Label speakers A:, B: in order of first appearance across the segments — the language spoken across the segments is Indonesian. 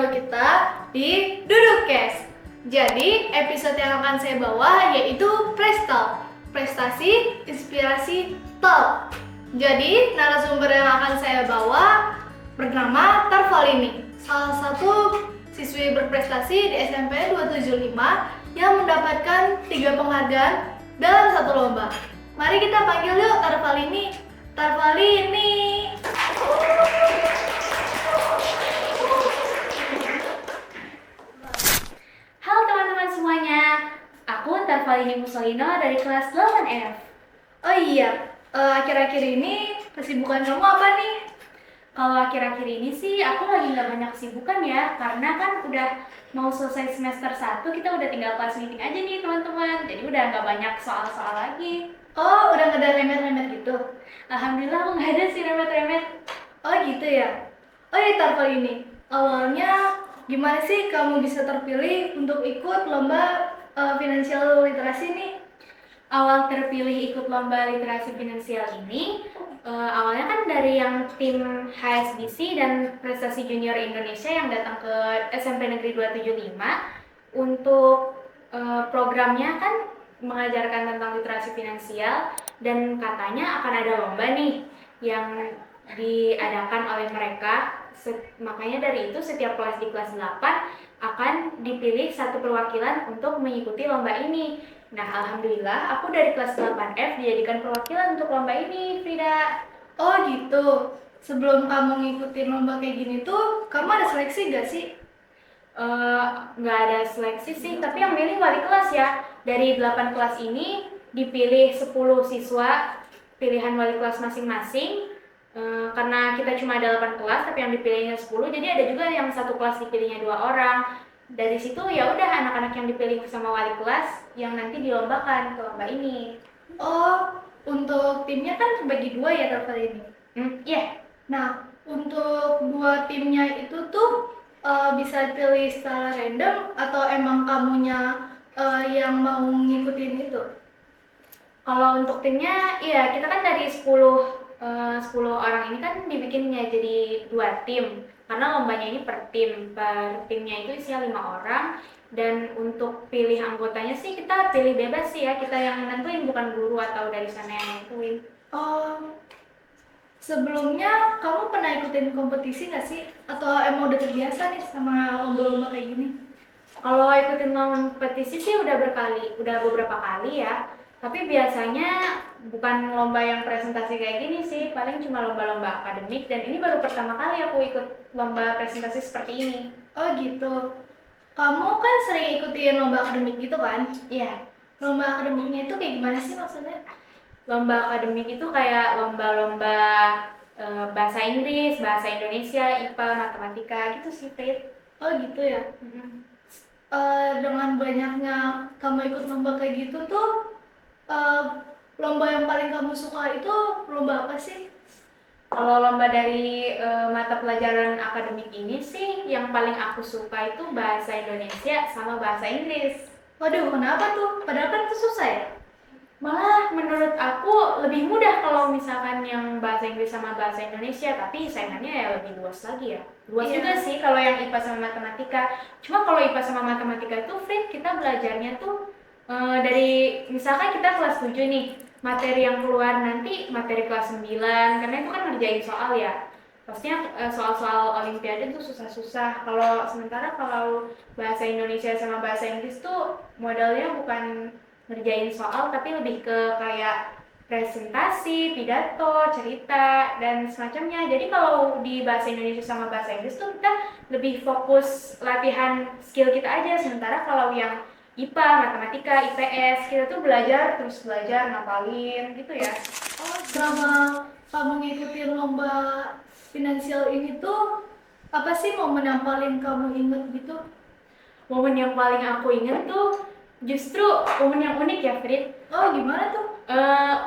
A: channel kita di Dudukes. Jadi, episode yang akan saya bawa yaitu Prestal, Prestasi Inspirasi Talk. Jadi, narasumber yang akan saya bawa bernama Tarvalini, salah satu siswi berprestasi di SMP 275 yang mendapatkan 3 penghargaan dalam satu lomba. Mari kita panggil yuk Tarvalini. Tarvalini.
B: Halo teman-teman semuanya, aku Tarvalini Musolino dari kelas 8F.
A: Oh iya, akhir-akhir ini kesibukan kamu apa nih?
B: Kalau akhir-akhir ini sih aku lagi nggak banyak kesibukan ya, karena kan udah mau selesai semester 1, kita udah tinggal kelas meeting aja nih teman-teman. Jadi udah nggak banyak soal-soal lagi.
A: Oh, udah nggak ada remet-remet gitu?
B: Alhamdulillah aku nggak ada sih remet-remet.
A: Oh gitu ya? Oh iya Tarvalini, awalnya gimana sih kamu bisa terpilih untuk ikut lomba financial literasi nih?
B: Awal terpilih ikut lomba literasi finansial ini, awalnya kan dari yang tim HSBC dan Prestasi Junior Indonesia yang datang ke SMP Negeri 275 untuk programnya kan mengajarkan tentang literasi finansial dan katanya akan ada lomba nih yang diadakan oleh mereka. Makanya dari itu setiap kelas di kelas 8 akan dipilih satu perwakilan untuk mengikuti lomba ini. Nah, alhamdulillah aku dari kelas 8F dijadikan perwakilan untuk lomba ini, Frida.
A: Oh gitu. Sebelum kamu ngikutin lomba kayak gini tuh, kamu ada seleksi gak sih?
B: Nggak ada seleksi sih, tapi yang milih wali kelas ya. Dari 8 kelas ini dipilih 10 siswa pilihan wali kelas masing-masing. Karena kita cuma ada 8 kelas, tapi yang dipilihnya 10, jadi ada juga yang satu kelas dipilihnya 2 orang. Dari situ ya udah anak-anak yang dipilih sama wali kelas yang nanti dilombakan ke lomba ini.
A: Oh, untuk timnya kan terbagi 2 ya Tarvalini?
B: Iya.
A: Nah, untuk 2 timnya itu tuh bisa pilih secara random atau emang kamunya yang mau ngikutin itu?
B: Kalau untuk timnya, iya kita kan dari 10 orang ini kan dibikinnya jadi 2 tim. Karena lombanya ini per tim. Per timnya itu isinya 5 orang. Dan untuk pilih anggotanya sih kita pilih bebas sih ya. Kita yang nentuin, bukan guru atau dari sana yang nentuin.
A: Oh, sebelumnya kamu pernah ikutin kompetisi nggak sih? Atau emang udah terbiasa nih sama lomba-lomba kayak gini?
B: Kalau ikutin kompetisi sih udah beberapa kali ya. Tapi biasanya bukan lomba yang presentasi kayak gini sih, paling cuma lomba-lomba akademik, dan ini baru pertama kali aku ikut lomba presentasi seperti ini.
A: Oh gitu. Kamu kan sering ikutin lomba akademik gitu kan?
B: Iya,
A: Lomba akademiknya itu kayak gimana sih maksudnya?
B: lomba akademik itu kayak lomba-lomba bahasa Inggris, bahasa Indonesia, IPA, matematika gitu sih, Prit.
A: Oh gitu ya. Dengan banyaknya kamu ikut lomba kayak gitu tuh, lomba yang paling kamu suka itu lomba apa sih?
B: Kalau lomba dari mata pelajaran akademik ini sih, yang paling aku suka itu bahasa Indonesia sama bahasa Inggris.
A: Waduh, kenapa tuh? Padahal kan itu susah ya?
B: Malah menurut aku lebih mudah kalau misalkan yang bahasa Inggris sama bahasa Indonesia, tapi saingannya ya lebih luas lagi ya. Luas
A: Iya.
B: juga sih kalau yang IPA sama matematika. Cuma kalau IPA sama matematika itu, Frit, kita belajarnya tuh dari misalkan kita kelas 7 nih, materi yang keluar nanti materi kelas 9, karena itu kan ngerjain soal ya. Pastinya soal-soal olimpiade tuh susah-susah. Sementara kalau bahasa Indonesia sama bahasa Inggris tuh modalnya bukan ngerjain soal, tapi lebih ke kayak presentasi, pidato, cerita, dan semacamnya. Jadi kalau di bahasa Indonesia sama bahasa Inggris tuh kita lebih fokus latihan skill kita aja. Sementara kalau yang IPA, matematika, IPS, kita tuh belajar, terus belajar, ngapalin gitu ya.
A: Oh, selama kamu ngikutin lomba finansial ini tuh, apa sih momen yang paling kamu inget gitu?
B: Momen yang paling aku inget tuh justru momen yang unik ya, Frit.
A: Oh, gimana tuh?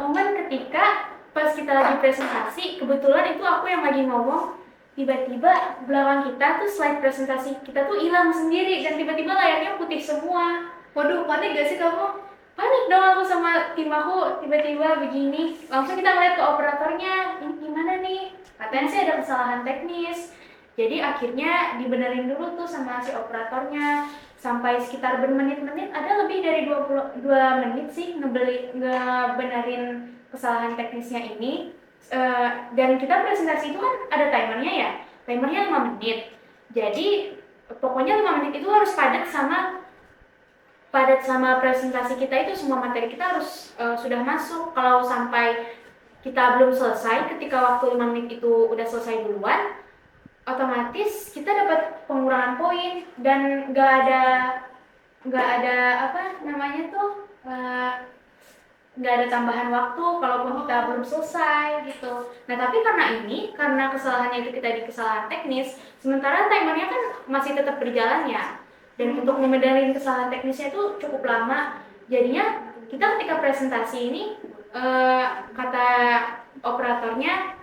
B: Momen ketika pas kita lagi presentasi, kebetulan itu aku yang lagi ngomong, tiba-tiba belakang kita tuh slide presentasi kita tuh hilang sendiri dan tiba-tiba layarnya putih semua.
A: Waduh, panik gak sih kamu?
B: Panik dong aku sama tim aku, tiba-tiba begini. Langsung kita ngeliat ke operatornya, ini gimana nih? Katanya sih ada kesalahan teknis. Jadi akhirnya dibenerin dulu tuh sama si operatornya sampai sekitar bermenit-menit, ada lebih dari 22 menit sih ngebenerin kesalahan teknisnya ini. Dan kita presentasi itu kan ada timernya ya, timernya 5 menit. Jadi pokoknya 5 menit itu harus padat sama presentasi kita, itu semua materi kita harus sudah masuk. Kalau sampai kita belum selesai ketika waktu 5 menit itu udah selesai duluan, otomatis kita dapat pengurangan poin dan nggak ada apa namanya tuh, nggak ada tambahan waktu kalaupun kita belum selesai gitu. Nah tapi karena kesalahannya itu kita di kesalahan teknis, sementara timernya kan masih tetap berjalan ya, dan untuk membedarin kesalahan teknisnya itu cukup lama. Jadinya kita ketika presentasi ini, kata operatornya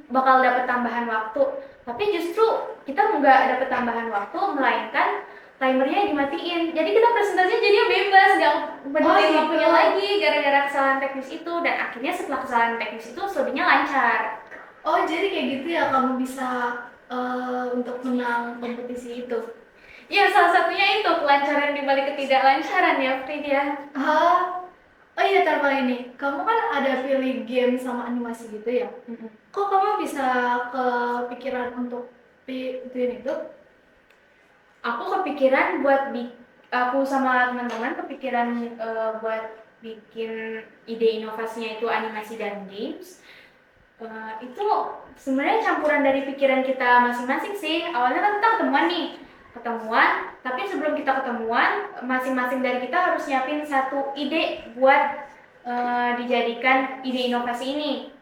B: bakal dapat tambahan waktu, tapi justru kita nggak dapat tambahan waktu, melainkan timernya dimatiin. Jadi kita presentasinya jadinya bebas, nggak benerin waktunya lagi gara-gara kesalahan teknis itu. Dan akhirnya setelah kesalahan teknis itu selebihnya lancar.
A: Oh, jadi kayak gitu ya kamu bisa untuk menang kompetisi itu?
B: Ya, salah satunya itu kelancaran dibalik ketidaklancaran ya, Fridia.
A: Oh iya, Tarpa, ini kamu kan ada pilih game sama animasi gitu ya? Kok kamu bisa kepikiran untuk pilih itu?
B: Aku kepikiran aku sama teman-teman kepikiran buat bikin ide inovasinya itu animasi dan games. Itu sebenarnya campuran dari pikiran kita masing-masing sih. Awalnya kan kita ketemuan, tapi sebelum kita ketemuan, masing-masing dari kita harus nyiapin satu ide buat dijadikan ide inovasi ini.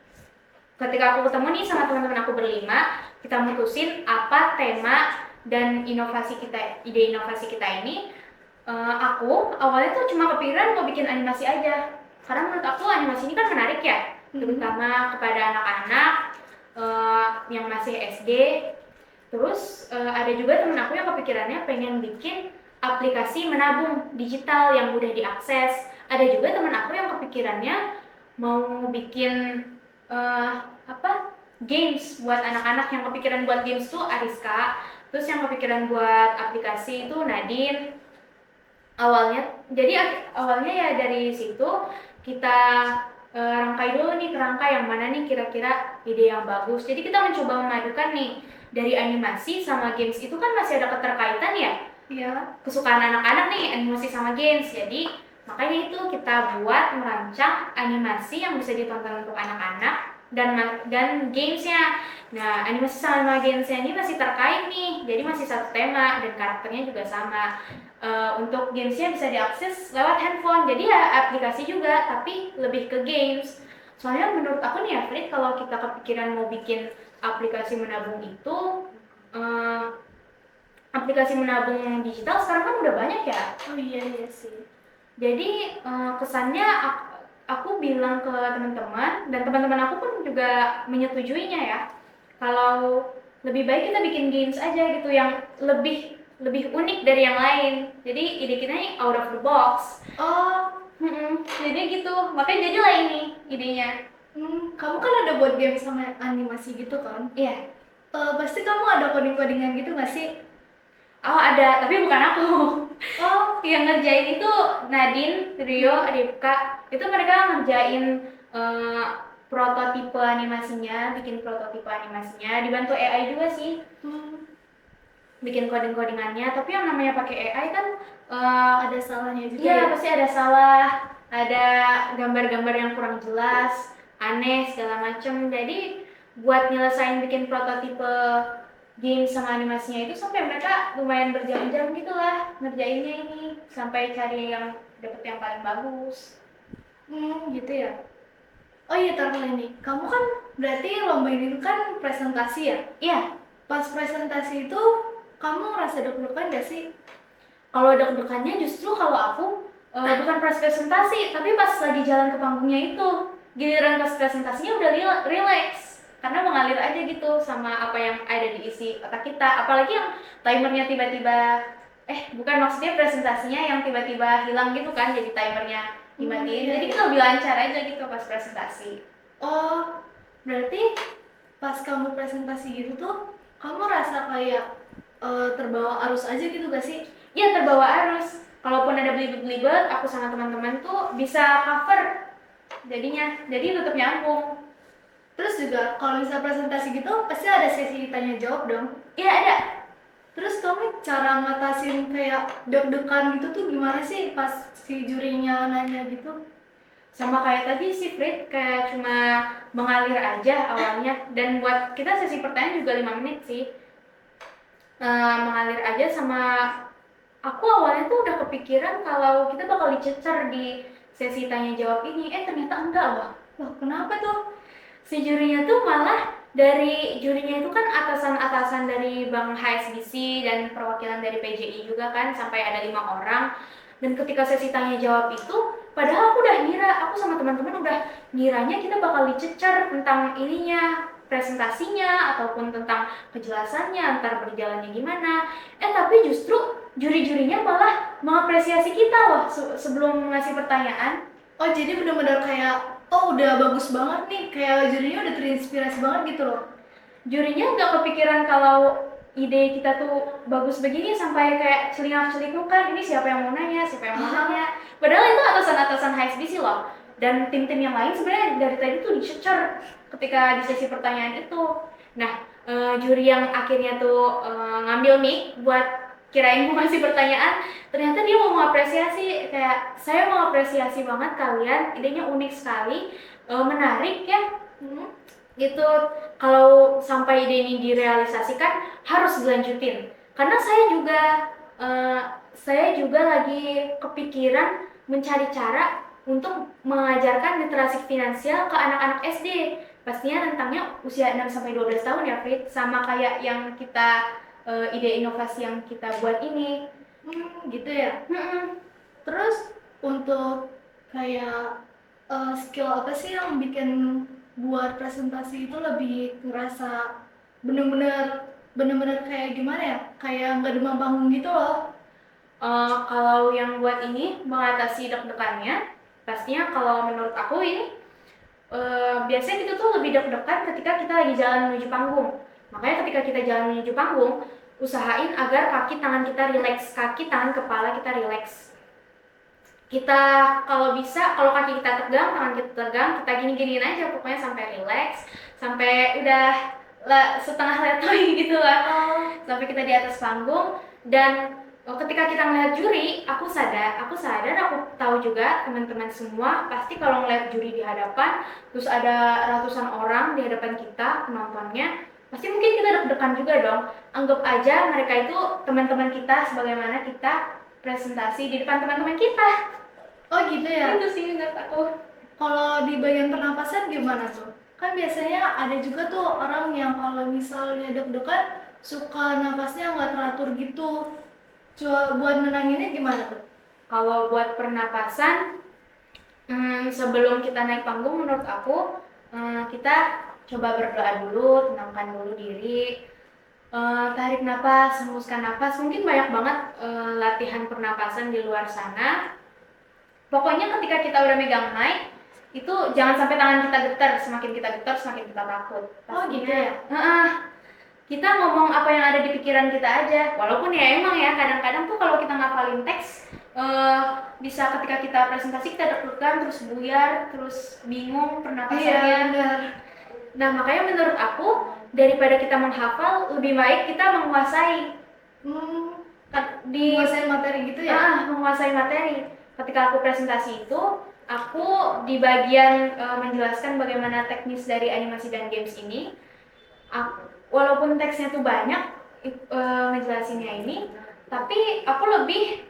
B: Ketika aku ketemu nih sama teman-teman aku berlima, kita mutusin apa tema dan ide inovasi kita ini. Aku awalnya tuh cuma kepikiran mau bikin animasi aja, karena menurut aku animasi ini kan menarik ya, terutama kepada anak-anak yang masih SD. Terus ada juga temen aku yang kepikirannya pengen bikin aplikasi menabung digital yang mudah diakses. Ada juga temen aku yang kepikirannya mau bikin games buat anak-anak. Yang kepikiran buat games tuh Ariska. Terus yang kepikiran buat aplikasi itu Nadine. Awalnya ya dari situ kita rangkai dulu nih, kerangka yang mana nih kira-kira ide yang bagus. Jadi kita mencoba memadukan nih, dari animasi sama games itu kan masih ada keterkaitan ya.
A: Iya.
B: Kesukaan anak-anak nih animasi sama games. Jadi makanya itu kita merancang animasi yang bisa ditonton untuk anak-anak dan gamesnya. Nah, animasi sama gamesnya ini masih terkait nih, jadi masih satu tema dan karakternya juga sama. Untuk gamesnya bisa diakses lewat handphone, jadi ya aplikasi juga, tapi lebih ke games. Soalnya menurut aku nih ya, Frit, kalau kita kepikiran mau bikin aplikasi menabung itu, aplikasi menabung digital sekarang kan udah banyak ya.
A: Oh iya sih.
B: Jadi kesannya aku bilang ke teman-teman, dan teman-teman aku pun juga menyetujuinya ya, kalau lebih baik kita bikin games aja gitu yang lebih unik dari yang lain. Jadi ide kita ini out of the box. Jadi gitu, makanya jadilah ini idenya.
A: Kamu kan ada buat game sama animasi gitu kan?
B: Iya.
A: Pasti kamu ada coding-codingan gitu nggak sih?
B: Oh ada, tapi bukan aku. Yang ngerjain itu Nadine, Rio, Ripka. Itu mereka ngerjain prototipe animasinya, bikin prototipe animasinya, dibantu AI juga sih. Bikin coding-codingannya, tapi yang namanya pakai AI kan
A: ada salahnya juga.
B: Iya, pasti ada salah, ada gambar-gambar yang kurang jelas, aneh segala macem. Jadi buat nyelesain bikin prototipe game sama animasinya itu sampai mereka lumayan berjam-jam gitulah ngerjainnya ini, sampai cari yang dapet yang paling bagus.
A: Gitu ya. Oh iya, Tarla, ini kamu kan berarti lomba ini kan presentasi ya?
B: Iya.
A: Pas presentasi itu kamu ngerasa deg-degan gak sih?
B: Kalau deg-degannya justru kalau aku bukan pas presentasi, tapi pas lagi jalan ke panggungnya itu. Giliran pas presentasinya udah relax, karena mengalir aja gitu sama apa yang ada di isi otak kita. Apalagi yang timernya tiba-tiba, maksudnya presentasinya yang tiba-tiba hilang gitu kan, jadi timernya dimatiin. Jadi kita lebih lancar aja gitu pas presentasi.
A: Oh, berarti pas kamu presentasi gitu tuh Kamu rasa kayak terbawa arus aja gitu gak sih?
B: Iya, terbawa arus. Kalaupun ada belibet-belibet, aku sama teman-teman tuh bisa cover jadinya, jadi tetap nyambung.
A: Terus juga kalau misalnya presentasi gitu pasti ada sesi tanya jawab dong.
B: Iya, ada.
A: Terus kamu cara ngatasin kayak deg-degan gitu tuh gimana sih pas si jurinya nanya gitu?
B: Sama kayak tadi sih Frit, kayak cuma mengalir aja awalnya. Dan buat kita sesi pertanyaan juga 5 menit sih. Mengalir aja. Sama aku awalnya tuh udah kepikiran kalau kita bakal dicecer di sesi tanya jawab ini. Ternyata enggak loh.
A: Loh, kenapa tuh?
B: Si jurinya tuh malah dari jurinya itu kan atasan-atasan dari Bank HSBC dan perwakilan dari PJI juga kan, sampai ada 5 orang. Dan ketika sesi tanya jawab itu, padahal aku udah ngira, aku sama teman-teman udah ngiranya kita bakal dicecer tentang ininya, presentasinya ataupun tentang kejelasannya, ntar berjalannya gimana. Tapi justru juri-jurinya malah mengapresiasi kita loh sebelum ngasih pertanyaan.
A: Oh, jadi benar-benar kayak oh udah bagus banget nih, kayak jurinya udah terinspirasi banget gitu loh.
B: Jurinya nggak kepikiran kalau ide kita tuh bagus begini sampai kayak celingak-celinguk ini siapa yang mau nanya, siapa yang mau nanya. Padahal itu atasan-atasan HSBC loh. Dan tim-tim yang lain sebenarnya dari tadi tuh dicecer ketika di sesi pertanyaan itu. Nah, juri yang akhirnya tuh ngambil mic buat kirain mau ngasih pertanyaan, ternyata dia mau mengapresiasi, kayak saya mau apresiasi banget kalian, idenya unik sekali, menarik ya. Gitu. Kalau sampai ide ini direalisasikan harus dilanjutin, karena saya juga lagi kepikiran mencari cara untuk mengajarkan literasi finansial ke anak-anak SD. Pastinya rentangnya usia 6-12 tahun ya Frit, sama kayak yang kita ide inovasi yang kita buat ini.
A: Gitu ya. Terus untuk kayak skill apa sih yang bikin buat presentasi itu lebih ngerasa bener-bener kayak gimana ya? Kayak nggak demam panggung gitu loh.
B: Kalau yang buat ini mengatasi deg-degannya, pastinya kalau menurut aku ini biasanya kita tuh lebih deg-degan ketika kita lagi jalan menuju panggung. Makanya ketika kita jalan menuju panggung, usahain agar kaki tangan kita rileks, kaki tangan kepala kita rileks. Kita kalau bisa, kalau kaki kita tegang, tangan kita tegang, kita gini-giniin aja pokoknya sampai rileks, sampai udah setengah letoy gitu lah, sampai kita di atas panggung. Dan ketika kita melihat juri, aku sadar, aku tahu juga teman-teman semua pasti kalau ngeliat juri di hadapan, terus ada ratusan orang di hadapan kita penontonnya, pasti mungkin kita deg-degan juga dong. Anggap aja mereka itu teman-teman kita sebagaimana kita presentasi di depan teman-teman kita.
A: Oh gitu ya.
B: Itu sih menurut aku.
A: Kalau di bagian pernapasan gimana tuh? Kan biasanya ada juga tuh orang yang kalau misalnya deg-degan suka napasnya nggak teratur gitu. Coba buat menanginnya gimana tuh?
B: Kalau buat pernapasan, sebelum kita naik panggung menurut aku kita coba berdoa dulu, tenangkan dulu diri, tarik napas, hembuskan napas. Mungkin banyak banget latihan pernapasan di luar sana. Pokoknya ketika kita udah megang mic, itu jangan sampai tangan kita getar. Semakin kita getar, semakin kita takut.
A: Oh gitu ya?
B: Kita ngomong apa yang ada di pikiran kita aja. Walaupun ya emang ya kadang-kadang tuh kalau kita ngapalin teks, bisa ketika kita presentasi kita deg-degan, terus buyar, terus bingung pernapasannya.
A: Iya, benar.
B: Nah makanya menurut aku daripada kita menghafal, lebih baik kita menguasai.
A: Menguasai materi gitu ya?
B: Menguasai materi. Ketika aku presentasi itu, aku di bagian menjelaskan bagaimana teknis dari animasi dan games ini. Walaupun teksnya tuh banyak ngejelasinnya ini, tapi aku lebih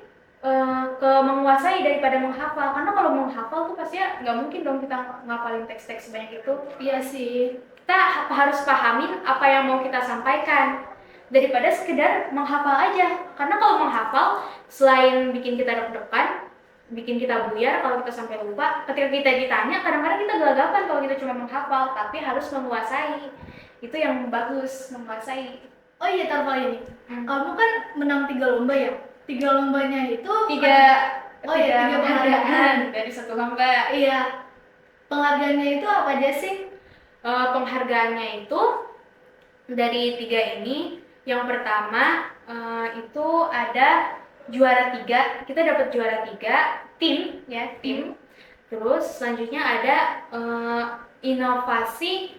B: ke menguasai daripada menghafal. Karena kalau menghafal tuh pasti nggak mungkin dong kita ngapalin teks-teks sebanyak itu.
A: Iya sih.
B: Kita harus pahamin apa yang mau kita sampaikan daripada sekedar menghafal aja. Karena kalau menghafal, selain bikin kita deg-degan, bikin kita buyar kalau kita sampai lupa, ketika kita ditanya kadang-kadang kita gelagapan kalau kita cuma menghafal, tapi harus menguasai. Itu yang bagus, menguasai.
A: Oh iya, Tarva ini. Kamu kan menang 3 lomba ya? 3 lombanya itu
B: tiga
A: penghargaan
B: dari 1 lomba.
A: Iya. Penghargaannya itu apa aja sih?
B: Penghargaannya itu Dari 3 ini, yang pertama itu ada juara 3, kita dapat juara 3 tim ya, tim. Terus selanjutnya ada inovasi,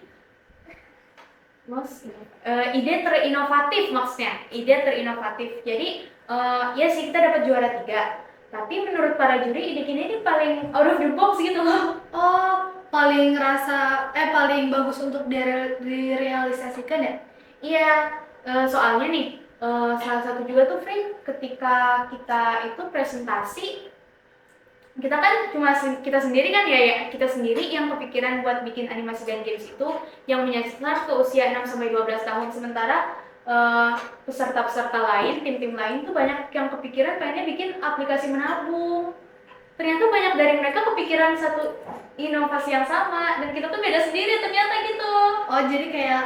B: ide terinovatif, maksudnya ide terinovatif. Jadi ya sih kita dapat juara 3, tapi menurut para juri ide kita ini paling out of the box gitu loh.
A: Oh, paling bagus untuk direalisasikan ya?
B: Iya, soalnya nih, salah satu juga tuh Frin, ketika kita itu presentasi, kita kan cuma kita sendiri kan ya, kita sendiri yang kepikiran buat bikin animasi dan games itu yang menyasar ke usia 6-12 tahun, sementara peserta-peserta lain, tim-tim lain tuh banyak yang kepikiran pengennya bikin aplikasi menabung. Ternyata banyak dari mereka kepikiran satu inovasi yang sama, dan kita tuh beda sendiri ternyata gitu.
A: Oh, jadi kayak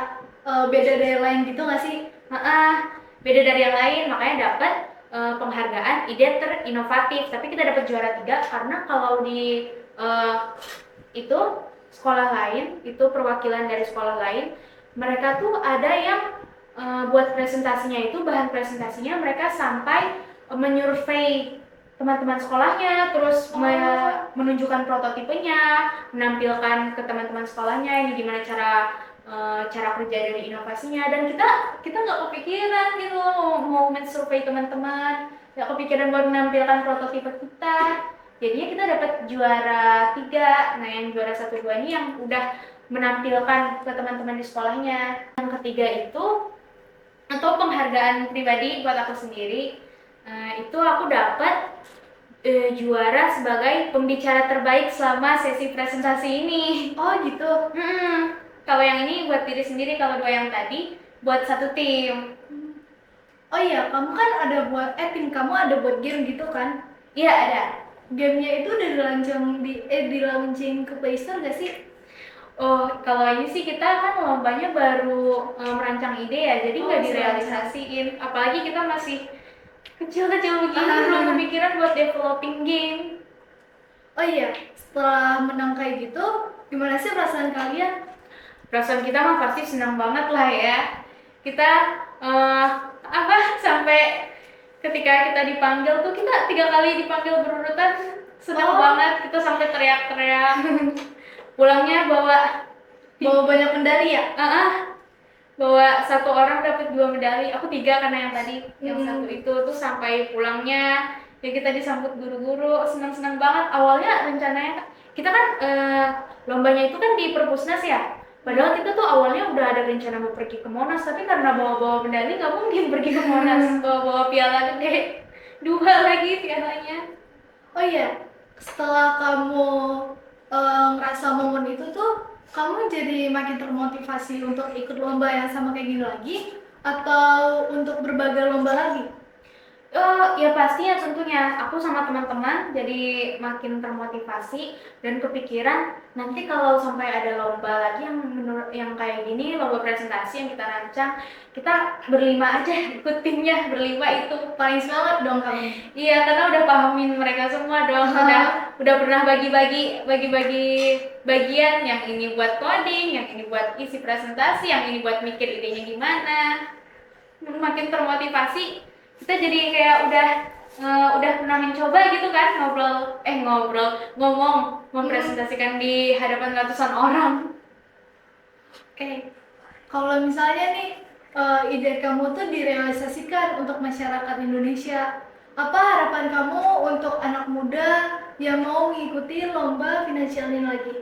A: beda dari lain gitu nggak sih?
B: Beda dari yang lain, makanya dapat penghargaan ide terinovatif. Tapi kita dapat juara 3 karena kalau di itu sekolah lain, itu perwakilan dari sekolah lain, mereka tuh ada yang buat presentasinya itu, bahan presentasinya mereka sampai menyurvei teman-teman sekolahnya, terus menunjukkan prototipenya, menampilkan ke teman-teman sekolahnya ini gimana cara kerja dari inovasinya. Dan kita nggak kepikiran gitu mau men-survey teman-teman, nggak kepikiran buat menampilkan prototipe kita. Jadinya kita dapat juara 3. Nah, yang juara 1-2 ini yang udah menampilkan ke teman-teman di sekolahnya. Yang ketiga itu atau penghargaan pribadi buat aku sendiri, itu aku dapat juara sebagai pembicara terbaik selama sesi presentasi ini.
A: Oh gitu.
B: Kalau yang ini buat diri sendiri, kalau 2 yang tadi buat satu tim.
A: Oh iya, kamu kan ada buat tim kamu ada buat game gitu kan?
B: Iya ada.
A: Gamenya itu udah di launching ke Play Store gak sih?
B: Oh, kalau ini sih kita kan lombanya baru merancang ide ya, jadi nggak direalisasiin. Apalagi kita masih kecil-kecil begini, belum kepikiran buat developing game.
A: Oh iya, setelah menang kayak gitu, gimana sih perasaan kalian?
B: Perasaan kita mah pasti senang banget lah ya. Kita sampai ketika kita dipanggil tuh, kita 3 kali dipanggil berurutan, senang banget. Kita sampai teriak-teriak. Pulangnya bawa
A: banyak medali ya?
B: Bawa 1 orang dapat 2 medali, aku 3 karena yang tadi yang 1 itu tuh. Sampai pulangnya ya kita disambut guru-guru, senang-senang banget. Awalnya rencananya kita kan lombanya itu kan di Perpusnas ya, padahal kita tuh awalnya udah ada rencana mau pergi ke Monas, tapi karena bawa-bawa medali nggak mungkin pergi ke Monas. Bawa piala gede, 2 lagi pialanya.
A: Oh iya, setelah kamu ngerasa momen itu tuh, kamu jadi makin termotivasi untuk ikut lomba yang sama kayak gini lagi, atau untuk berbagai lomba lagi?
B: Ya pastinya tentunya aku sama teman-teman jadi makin termotivasi dan kepikiran nanti kalau sampai ada lomba lagi yang menurut yang kayak gini, lomba presentasi yang kita rancang, kita berlima aja ikut timnya, berlima itu
A: Paling semangat dong kamu.
B: Iya, karena udah pahamin mereka semua dong. Udah pernah bagi-bagi bagian, yang ini buat coding, yang ini buat isi presentasi, yang ini buat mikir idenya gimana. Makin termotivasi, kita jadi kayak udah pernah mencoba gitu kan, ngomong mempresentasikan di hadapan ratusan orang.
A: Oke. Kalau misalnya nih ide kamu tuh direalisasikan untuk masyarakat Indonesia, apa harapan kamu untuk anak muda yang mau mengikuti lomba finansial ini lagi?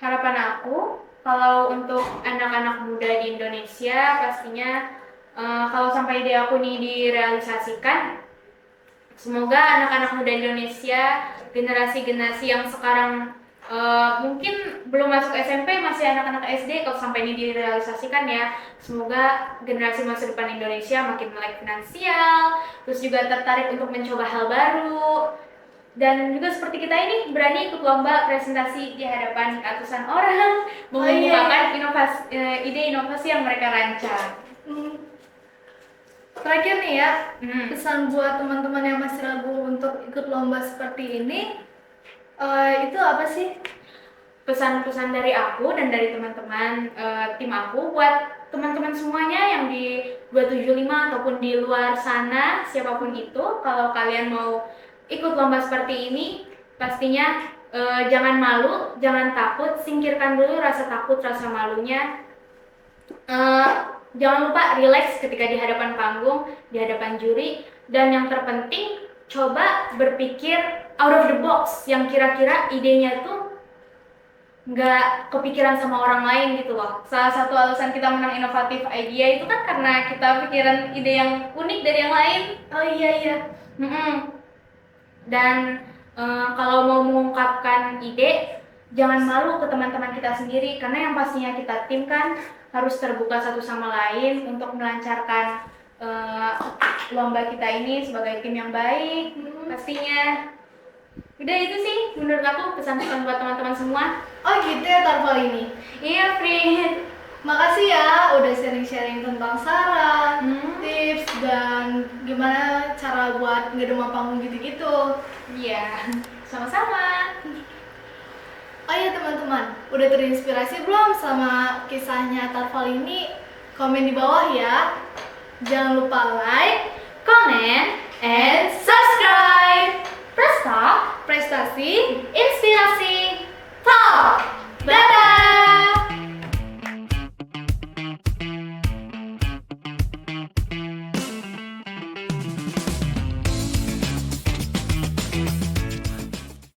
B: Harapan aku kalau untuk anak-anak muda di Indonesia pastinya kalau sampai ide aku nih direalisasikan, semoga anak-anak muda Indonesia, generasi-generasi yang sekarang mungkin belum masuk SMP, masih anak-anak SD, kalau sampai ini direalisasikan ya, semoga generasi masa depan Indonesia makin melek finansial, terus juga tertarik untuk mencoba hal baru, dan juga seperti kita ini berani ikut lomba presentasi di hadapan ratusan orang, mengungkapkan ide inovasi yang mereka rancang.
A: Terakhir nih ya, pesan buat teman-teman yang masih ragu untuk ikut lomba seperti ini, itu apa sih?
B: pesan-pesan dari aku dan dari teman-teman tim aku buat teman-teman semuanya yang di 275 ataupun di luar sana, siapapun itu, kalau kalian mau ikut lomba seperti ini, pastinya jangan malu, jangan takut, singkirkan dulu rasa takut, rasa malunya. Jangan lupa relax ketika di hadapan panggung, di hadapan juri, dan yang terpenting coba berpikir out of the box, yang kira-kira idenya tuh nggak kepikiran sama orang lain gitu loh. Salah satu alasan kita menang inovatif idea itu kan karena kita pikiran ide yang unik dari yang lain.
A: Oh iya.
B: Dan kalau mau mengungkapkan ide, jangan malu ke teman-teman kita sendiri, karena yang pastinya kita tim kan harus terbuka satu sama lain untuk melancarkan lomba kita ini sebagai tim yang baik. Pastinya udah itu sih menurut aku pesan-pesan buat teman-teman semua.
A: Oh gitu ya Tarval ini.
B: Iya, Frit.
A: Makasih ya udah sharing-sharing tentang saran, tips, dan gimana cara buat ngedema panggung gitu-gitu.
B: Iya, sama-sama.
A: Oh iya teman-teman, udah terinspirasi belum sama kisahnya Tarval ini? Komen di bawah ya. Jangan lupa like,
B: Comment
A: and subscribe.
B: Presta,
A: Prestasi
B: inspirasi